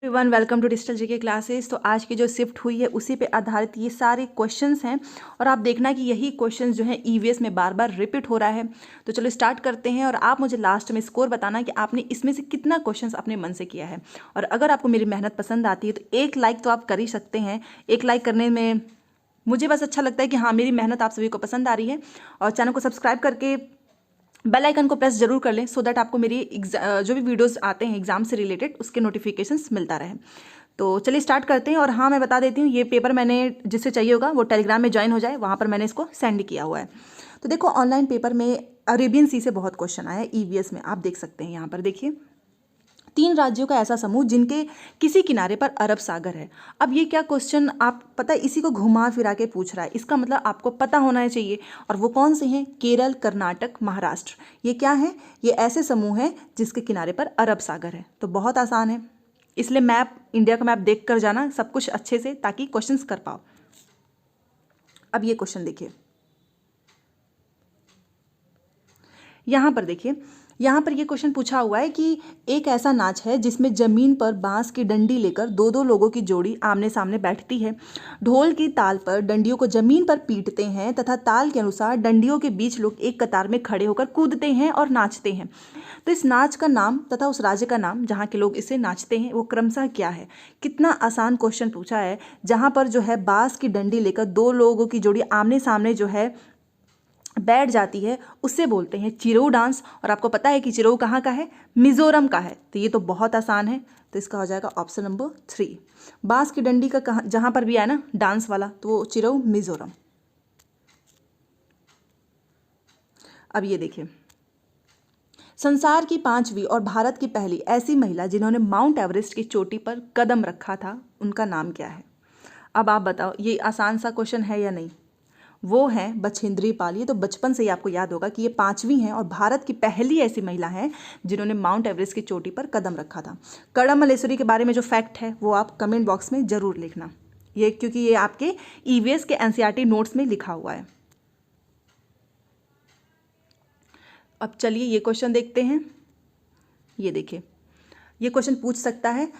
Everyone welcome to digital GK classes. तो आज की जो शिफ्ट हुई है उसी पे आधारित ये सारे क्वेश्चंस हैं और आप देखना कि यही क्वेश्चंस जो है ईवीएस में बार बार रिपीट हो रहा है। तो चलो स्टार्ट करते हैं और आप मुझे लास्ट में स्कोर बताना कि आपने इसमें से कितना क्वेश्चंस अपने मन से किया है। और अगर आपको मेरी मेहनत पसंद आती है तो एक लाइक तो आप कर ही सकते हैं। एक लाइक करने में मुझे बस अच्छा लगता है कि हाँ, मेरी मेहनत आप सभी को पसंद आ रही है। और चैनल को सब्सक्राइब करके बेल आइकन को प्रेस जरूर कर लें सो दैट आपको मेरी जो भी वीडियोस आते हैं एग्जाम से रिलेटेड उसके नोटिफिकेशंस मिलता रहे। तो चलिए स्टार्ट करते हैं। और हाँ, मैं बता देती हूँ, ये पेपर मैंने जिससे चाहिए होगा वो टेलीग्राम में ज्वाइन हो जाए, वहाँ पर मैंने इसको सेंड किया हुआ है। तो देखो, ऑनलाइन पेपर में अरेबियन सी से बहुत क्वेश्चन आया है ईवीएस में। आप देख सकते हैं यहाँ पर, देखिए 3 राज्यों का ऐसा समूह जिनके किसी किनारे पर अरब सागर है। अब ये क्या क्वेश्चन, आप पता है, इसी को घुमा फिरा के पूछ रहा है। इसका मतलब आपको पता होना चाहिए। और वो कौन से हैं? केरल, कर्नाटक, महाराष्ट्र। ये क्या है? ये ऐसे समूह हैं जिसके किनारे पर अरब सागर है। तो बहुत आसान है, इसलिए मैप, इंडिया का मैप देख कर जाना सब कुछ अच्छे से, ताकि क्वेश्चंस कर पाओ। अब ये क्वेश्चन देखिए, यहाँ पर देखिए, यहाँ पर ये क्वेश्चन पूछा हुआ है कि एक ऐसा नाच है जिसमें जमीन पर बांस की डंडी लेकर दो दो लोगों की जोड़ी आमने सामने बैठती है। ढोल की ताल पर डंडियों को जमीन पर पीटते हैं तथा ताल के अनुसार डंडियों के बीच लोग एक कतार में खड़े होकर कूदते हैं और नाचते हैं। तो इस नाच का नाम तथा उस राज्य का नाम जहाँ के लोग इसे नाचते हैं वो क्रमशः क्या है? कितना आसान क्वेश्चन पूछा है, जहाँ पर जो है बांस की डंडी लेकर दो लोगों की जोड़ी आमने सामने जो है बैठ जाती है, उससे बोलते हैं चिरऊ डांस। और आपको पता है कि चिरऊ कहाँ का है? मिजोरम का है। तो ये तो बहुत आसान है, तो इसका हो जाएगा ऑप्शन नंबर 3। बांस की डंडी का कहाँ, जहाँ पर भी आया ना डांस वाला, तो वो चिरऊ मिजोरम। अब ये देखिए, संसार की 5वीं और भारत की पहली ऐसी महिला जिन्होंने माउंट एवरेस्ट की चोटी पर कदम रखा था, उनका नाम क्या है? अब आप बताओ, ये आसान सा क्वेश्चन है या नहीं? वो हैं बछेंद्री पाल। ये तो बचपन से ही आपको याद होगा कि ये 5वीं हैं और भारत की पहली ऐसी महिला हैं जिन्होंने माउंट एवरेस्ट की चोटी पर कदम रखा था। कड़म मल्लेश्वरी के बारे में जो फैक्ट है वो आप कमेंट बॉक्स में ज़रूर लिखना, ये क्योंकि ये आपके ईवीएस के एनसीईआरटी नोट्स में लिखा हुआ है। अब चलिए ये क्वेश्चन देखते हैं। ये देखिए, ये क्वेश्चन पूछ सकता है,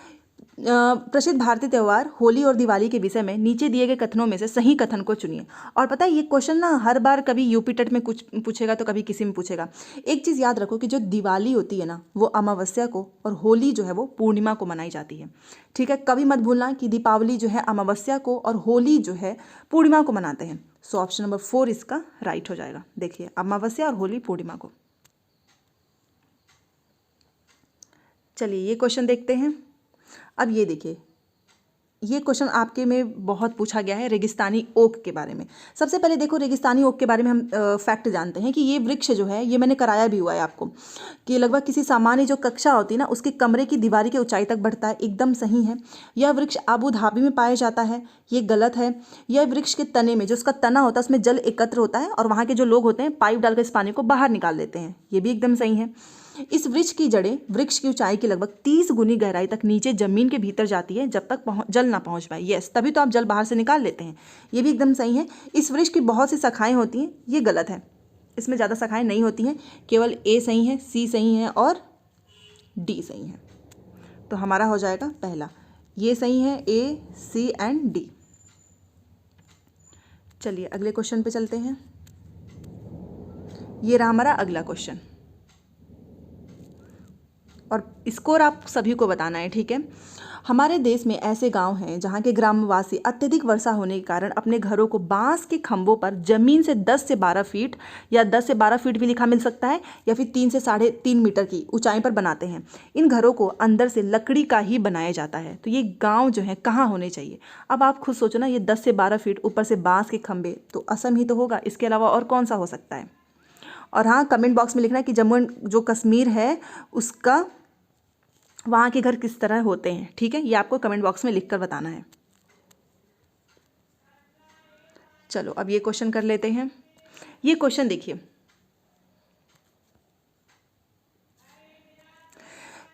प्रसिद्ध भारतीय त्यौहार होली और दिवाली के विषय में नीचे दिए गए कथनों में से सही कथन को चुनिए। और पता है, ये क्वेश्चन ना हर बार कभी यूपी टेट में कुछ पूछेगा तो कभी किसी में पूछेगा। एक चीज़ याद रखो कि जो दिवाली होती है ना, वो अमावस्या को, और होली जो है वो पूर्णिमा को मनाई जाती है। ठीक है, कभी मत भूलना कि दीपावली जो है अमावस्या को और होली जो है पूर्णिमा को मनाते हैं। सो ऑप्शन नंबर 4 इसका राइट हो जाएगा। देखिए, अमावस्या और होली पूर्णिमा को। चलिए ये क्वेश्चन देखते हैं। अब ये देखिए, ये क्वेश्चन आपके में बहुत पूछा गया है रेगिस्तानी ओक के बारे में। सबसे पहले देखो, रेगिस्तानी ओक के बारे में हम फैक्ट जानते हैं कि ये वृक्ष जो है, ये मैंने कराया भी हुआ है आपको, कि लगभग किसी सामान्य जो कक्षा होती है ना, उसके कमरे की दीवारी की ऊंचाई तक बढ़ता है। एकदम सही है। यह वृक्ष आबू धाबी में पाया जाता है, ये गलत है। यह वृक्ष के तने में, जो उसका तना होता है उसमें जल एकत्र होता है और वहाँ के जो लोग होते हैं पाइप डालकर इस पानी को बाहर निकाल देते हैं, ये भी एकदम सही है। इस वृक्ष की जड़ें वृक्ष की ऊंचाई की लगभग 30 गुनी गहराई तक नीचे जमीन के भीतर जाती है जब तक जल ना पहुंच पाए। यस, तभी तो आप जल बाहर से निकाल लेते हैं, ये भी एकदम सही है। इस वृक्ष की बहुत सी शाखाएं होती हैं, ये गलत है। इसमें ज़्यादा शाखाएं नहीं होती हैं, केवल ए सही है, सी सही है और डी सही है। तो हमारा हो जाएगा पहला, ये सही है, ए, सी एंड डी। चलिए अगले क्वेश्चन पे चलते हैं। ये रहा हमारा अगला क्वेश्चन और स्कोर आप सभी को बताना है, ठीक है। हमारे देश में ऐसे गांव हैं जहां के ग्रामवासी अत्यधिक वर्षा होने के कारण अपने घरों को बांस के खंभों पर जमीन से 10 से 12 फीट या 10 से 12 फीट भी लिखा मिल सकता है, या फिर 3 से 3.5 मीटर की ऊंचाई पर बनाते हैं। इन घरों को अंदर से लकड़ी का ही बनाया जाता है। तो ये गाँव जो है कहाँ होने चाहिए? अब आप खुद सोचो ना, ये 10 से 12 फीट ऊपर से बाँस के खंभे, तो असम ही तो होगा, इसके अलावा और कौन सा हो सकता है? और हाँ, कमेंट बॉक्स में लिखना कि जम्मू एंड जो कश्मीर है उसका, वहाँ के घर किस तरह होते हैं, ठीक है। ये आपको कमेंट बॉक्स में लिखकर बताना है। चलो अब ये क्वेश्चन कर लेते हैं। ये क्वेश्चन देखिए,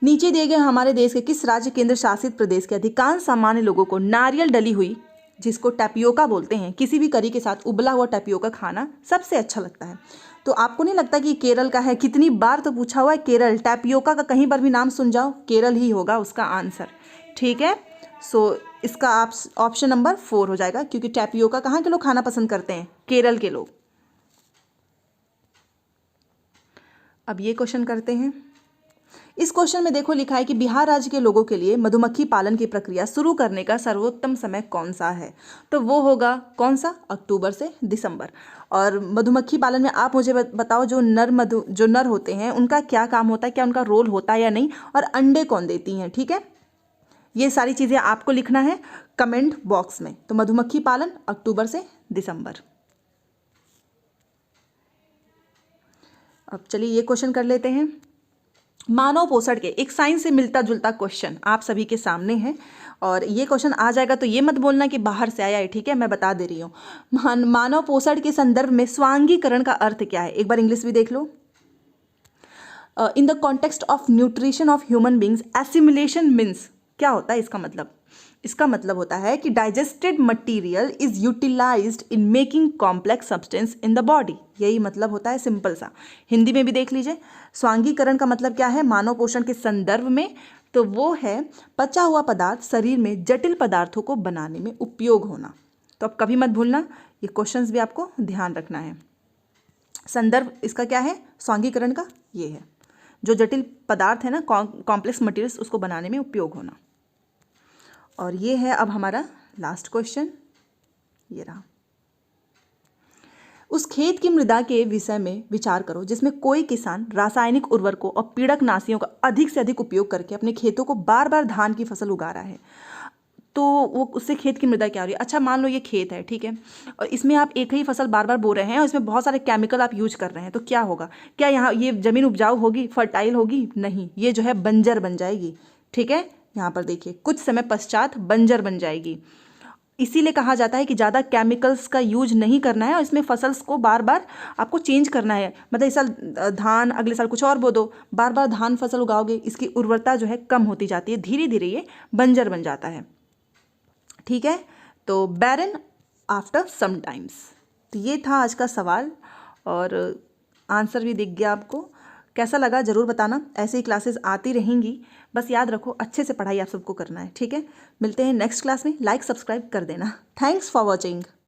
नीचे दिए गए हमारे देश के किस राज्य केंद्र शासित प्रदेश के अधिकांश सामान्य लोगों को नारियल डली हुई, जिसको टैपियोका बोलते हैं, किसी भी करी के साथ उबला हुआ टैपियोका खाना सबसे अच्छा लगता है? तो आपको नहीं लगता कि केरल का है? कितनी बार तो पूछा हुआ है केरल, टैपियोका का कहीं पर भी नाम सुन जाओ, केरल ही होगा उसका आंसर। ठीक है, सो इसका आप ऑप्शन नंबर 4 हो जाएगा, क्योंकि टैपियोका कहाँ के लोग खाना पसंद करते हैं? केरल के लोग। अब ये क्वेश्चन करते हैं। इस क्वेश्चन में देखो लिखा है कि बिहार राज्य के लोगों के लिए मधुमक्खी पालन की प्रक्रिया शुरू करने का सर्वोत्तम समय कौन सा है? तो वो होगा कौन सा? अक्टूबर से दिसंबर। और मधुमक्खी पालन में आप मुझे बताओ, जो नर होते हैं उनका क्या काम होता है, क्या उनका रोल होता है या नहीं, और अंडे कौन देती हैं? ठीक है, ये सारी चीज़ें आपको लिखना है कमेंट बॉक्स में। तो मधुमक्खी पालन अक्टूबर से दिसंबर। अब चलिए ये क्वेश्चन कर लेते हैं। मानव पोषण के एक साइंस से मिलता जुलता क्वेश्चन आप सभी के सामने है, और ये क्वेश्चन आ जाएगा तो ये मत बोलना कि बाहर से आया है, ठीक है, मैं बता दे रही हूँ। मानव पोषण के संदर्भ में स्वांगीकरण का अर्थ क्या है? एक बार इंग्लिश भी देख लो। In the context of nutrition of human beings, assimilation means क्या होता है इसका मतलब? इसका मतलब होता है कि digested material is utilised in making complex substance in the body. यही मतलब होता है, सिंपल सा। हिंदी में भी देख लीजिए, स्वांगीकरण का मतलब क्या है मानव पोषण के संदर्भ में? तो वो है पचा हुआ पदार्थ शरीर में जटिल पदार्थों को बनाने में उपयोग होना। तो अब कभी मत भूलना, ये क्वेश्चंस भी आपको ध्यान रखना है। संदर्भ इसका क्या है? स्वांगीकरण का ये है, जो जटिल पदार्थ है ना, कॉम्प्लेक्स मटेरियल्स, उसको बनाने में उपयोग होना। और ये है अब हमारा लास्ट क्वेश्चन, ये रहा। उस खेत की मृदा के विषय में विचार करो जिसमें कोई किसान रासायनिक उर्वरकों और पीड़कनाशियों का अधिक से अधिक उपयोग करके अपने खेतों को बार बार धान की फसल उगा रहा है। तो वो उससे खेत की मृदा क्या हो रही है? अच्छा, मान लो ये खेत है, ठीक है, और इसमें आप एक ही फसल बार बार बो रहे हैं और इसमें बहुत सारे केमिकल आप यूज कर रहे हैं, तो क्या होगा? क्या यहाँ ये ज़मीन उपजाऊ होगी, फर्टाइल होगी? नहीं, ये जो है बंजर बन जाएगी। ठीक है, यहाँ पर देखिए कुछ समय पश्चात बंजर बन जाएगी। इसीलिए कहा जाता है कि ज़्यादा केमिकल्स का यूज नहीं करना है, और इसमें फसल्स को बार बार आपको चेंज करना है। मतलब इस साल धान, अगले साल कुछ और बो दो, बार बार धान फसल उगाओगे, इसकी उर्वरता जो है कम होती जाती है, धीरे धीरे ये बंजर बन जाता है। ठीक है, तो बैरन आफ्टर सम टाइम्स। तो ये था आज का सवाल, और आंसर भी दिख गया आपको। कैसा लगा ज़रूर बताना। ऐसे ही क्लासेस आती रहेंगी, बस याद रखो अच्छे से पढ़ाई आप सबको करना है। ठीक है, मिलते हैं नेक्स्ट क्लास में। लाइक सब्सक्राइब कर देना। Thanks for watching.